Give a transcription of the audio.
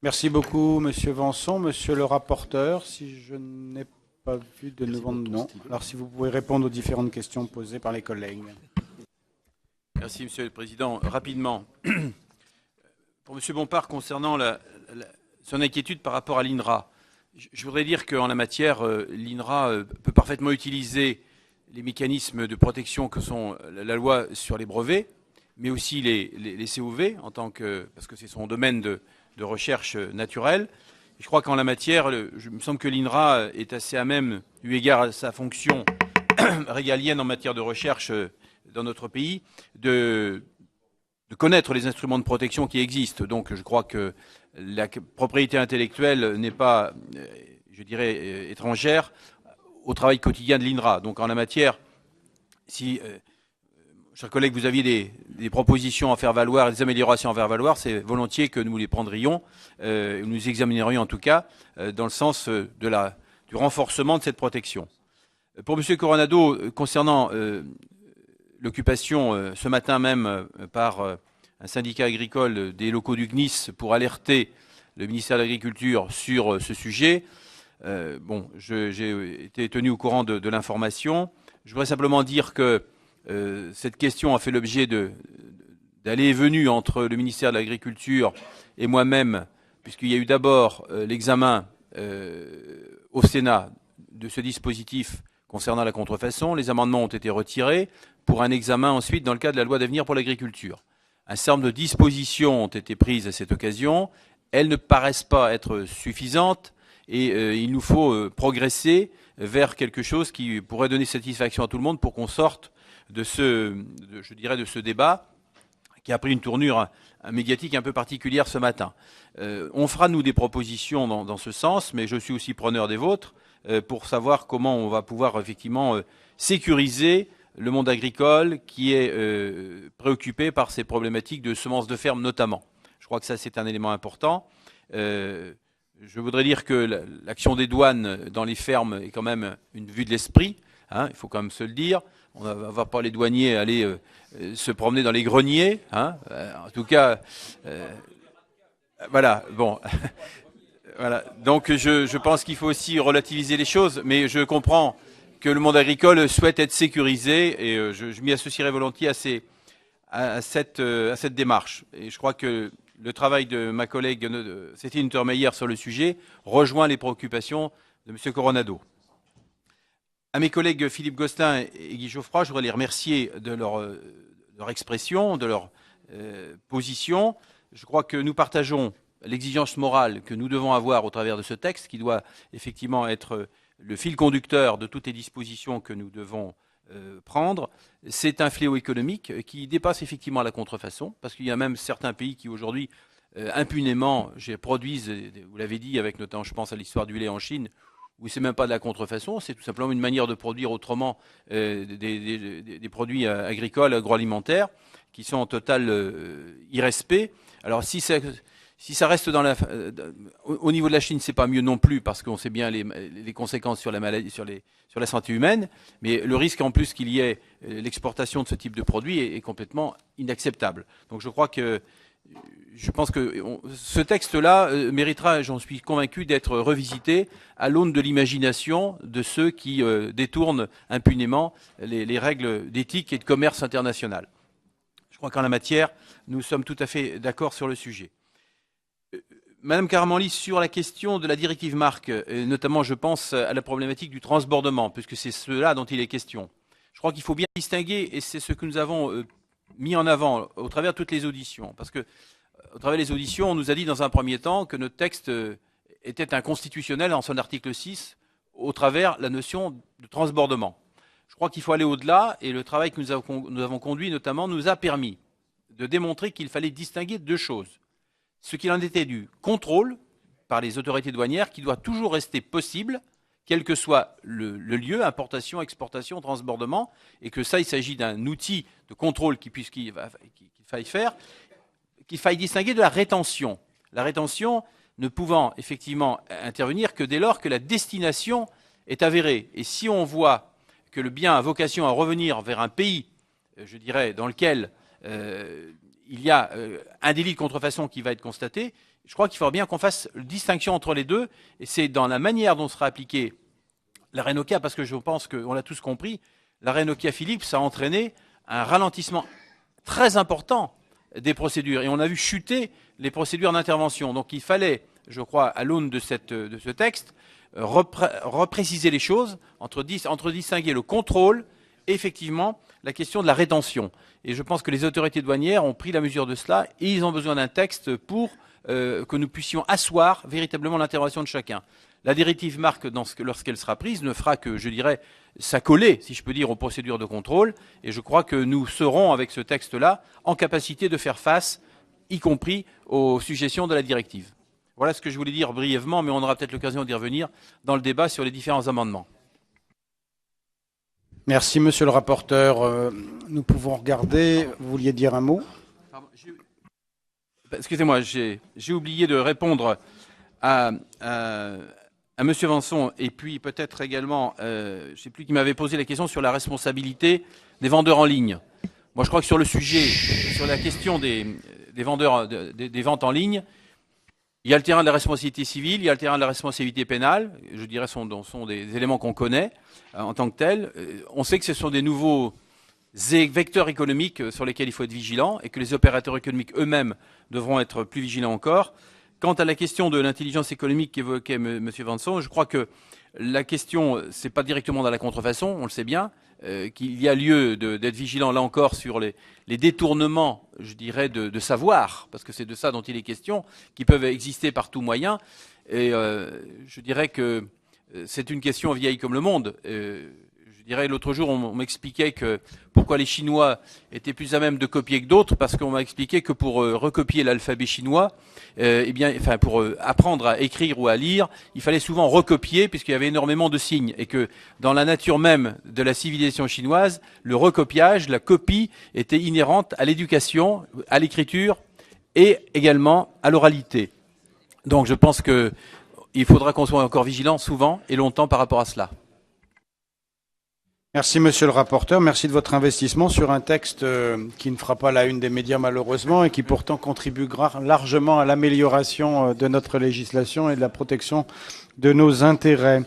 Merci beaucoup, Monsieur Vanson. Monsieur le rapporteur, si je n'ai pas vu de nouveau nom. Alors, si vous pouvez répondre aux différentes questions posées par les collègues. Merci, Monsieur le Président. Rapidement, pour Monsieur Bompard, concernant son inquiétude par rapport à l'INRA, je voudrais dire qu'en la matière, l'INRA peut parfaitement utiliser les mécanismes de protection que sont la loi sur les brevets, mais aussi les COV, parce que c'est son domaine de recherche naturelle. Je crois qu'en la matière, il me semble que l'INRA est assez à même, eu égard à sa fonction régalienne en matière de recherche dans notre pays, de connaître les instruments de protection qui existent. Donc je crois que la propriété intellectuelle n'est pas, je dirais, étrangère au travail quotidien de l'INRA. Donc en la matière, si, chers collègues, vous aviez des propositions à faire valoir, des améliorations à faire valoir, c'est volontiers que nous les prendrions, nous examinerions en tout cas, dans le sens du renforcement de cette protection. Pour M. Coronado, concernant l'occupation ce matin même par un syndicat agricole des locaux du CNIS pour alerter le ministère de l'Agriculture sur ce sujet. J'ai été tenu au courant de l'information. Je voudrais simplement dire que cette question a fait l'objet d'allées et venues entre le ministère de l'Agriculture et moi-même, puisqu'il y a eu d'abord l'examen au Sénat de ce dispositif concernant la contrefaçon. Les amendements ont été retirés pour un examen ensuite dans le cadre de la loi d'avenir pour l'agriculture. Un certain nombre de dispositions ont été prises à cette occasion. Elles ne paraissent pas être suffisantes et il nous faut progresser vers quelque chose qui pourrait donner satisfaction à tout le monde pour qu'on sorte de ce débat qui a pris une tournure médiatique un peu particulière ce matin. On fera, nous, des propositions dans ce sens, mais je suis aussi preneur des vôtres pour savoir comment on va pouvoir effectivement sécuriser le monde agricole qui est préoccupé par ces problématiques de semences de ferme notamment. Je crois que ça, c'est un élément important. Je voudrais dire que l'action des douanes dans les fermes est quand même une vue de l'esprit, hein, il faut quand même se le dire. On ne va pas les douaniers aller se promener dans les greniers, hein. En tout cas, voilà, bon. Voilà. Donc je pense qu'il faut aussi relativiser les choses, mais je comprends que le monde agricole souhaite être sécurisé et je m'y associerai volontiers à cette démarche. Et je crois que le travail de ma collègue Cécile Untermeyer sur le sujet rejoint les préoccupations de M. Coronado. À mes collègues Philippe Gostin et Guy Geoffroy, je voudrais les remercier de leur expression, de leur position. Je crois que nous partageons l'exigence morale que nous devons avoir au travers de ce texte, qui doit effectivement être le fil conducteur de toutes les dispositions que nous devons prendre. C'est un fléau économique qui dépasse effectivement la contrefaçon, parce qu'il y a même certains pays qui aujourd'hui impunément produisent, vous l'avez dit, avec notamment, je pense à l'histoire du lait en Chine, où c'est même pas de la contrefaçon, c'est tout simplement une manière de produire autrement des produits agricoles, agroalimentaires, qui sont en total irrespect. Alors si ça reste au niveau de la Chine, c'est pas mieux non plus, parce qu'on sait bien les conséquences sur la maladie, sur la santé humaine, mais le risque en plus qu'il y ait l'exportation de ce type de produit est complètement inacceptable. Donc je pense que ce texte-là méritera, j'en suis convaincu, d'être revisité à l'aune de l'imagination de ceux qui détournent impunément les règles d'éthique et de commerce international. Je crois qu'en la matière, nous sommes tout à fait d'accord sur le sujet. Madame Karamanli, sur la question de la directive marque, notamment je pense à la problématique du transbordement, puisque c'est cela dont il est question. Je crois qu'il faut bien distinguer, et c'est ce que nous avons mis en avant au travers de toutes les auditions, parce que au travers des auditions, on nous a dit dans un premier temps que notre texte était inconstitutionnel en son article 6, au travers la notion de transbordement. Je crois qu'il faut aller au-delà, et le travail que nous avons conduit notamment nous a permis de démontrer qu'il fallait distinguer deux choses. Ce qu'il en était du contrôle par les autorités douanières, qui doit toujours rester possible, quel que soit le lieu, importation, exportation, transbordement, et que ça, il s'agit d'un outil de contrôle qu'il faille faire, qu'il faille distinguer de la rétention. La rétention ne pouvant effectivement intervenir que dès lors que la destination est avérée. Et si on voit que le bien a vocation à revenir vers un pays, je dirais, dans lequel il y a un délit de contrefaçon qui va être constaté, Je crois qu'il faudra bien qu'on fasse une distinction entre les deux, et c'est dans la manière dont sera appliquée la Nokia, parce que je pense qu'on l'a tous compris, la Nokia Philips a entraîné un ralentissement très important des procédures, et on a vu chuter les procédures d'intervention. Donc il fallait, je crois, à l'aune de ce texte, repréciser les choses, entre distinguer le contrôle et effectivement la question de la rétention. Et je pense que les autorités douanières ont pris la mesure de cela, et ils ont besoin d'un texte pour que nous puissions asseoir véritablement l'intervention de chacun. La directive marque, lorsqu'elle sera prise, ne fera que, je dirais, s'accoler, si je peux dire, aux procédures de contrôle. Et je crois que nous serons, avec ce texte-là, en capacité de faire face, y compris aux suggestions de la directive. Voilà ce que je voulais dire brièvement, mais on aura peut-être l'occasion d'y revenir dans le débat sur les différents amendements. Merci, monsieur le rapporteur. Nous pouvons regarder. Vous vouliez dire un mot? Excusez-moi, j'ai oublié de répondre à M. Vanson, et puis peut-être également, je ne sais plus qui m'avait posé la question sur la responsabilité des vendeurs en ligne. Moi, je crois que sur le sujet, sur la question des vendeurs, des ventes en ligne, il y a le terrain de la responsabilité civile, il y a le terrain de la responsabilité pénale. Je dirais sont des éléments qu'on connaît en tant que tels. On sait que ce sont des nouveaux vecteurs économiques sur lesquels il faut être vigilant, et que les opérateurs économiques eux-mêmes devront être plus vigilants encore. Quant à la question de l'intelligence économique qu'évoquait M. Vanson, je crois que la question, c'est pas directement dans la contrefaçon, on le sait bien, qu'il y a lieu d'être vigilant là encore sur les détournements, je dirais, de savoir, parce que c'est de ça dont il est question, qui peuvent exister par tout moyen. Et je dirais que c'est une question vieille comme le monde. Je dirais, l'autre jour, on m'expliquait que pourquoi les Chinois étaient plus à même de copier que d'autres, parce qu'on m'a expliqué que pour recopier l'alphabet chinois, pour apprendre à écrire ou à lire, il fallait souvent recopier, puisqu'il y avait énormément de signes, et que dans la nature même de la civilisation chinoise, le recopiage, la copie, était inhérente à l'éducation, à l'écriture, et également à l'oralité. Donc je pense qu'il faudra qu'on soit encore vigilant souvent et longtemps par rapport à cela. Merci, monsieur le rapporteur. Merci de votre investissement sur un texte qui ne fera pas la une des médias malheureusement, et qui pourtant contribuera largement à l'amélioration de notre législation et de la protection de nos intérêts.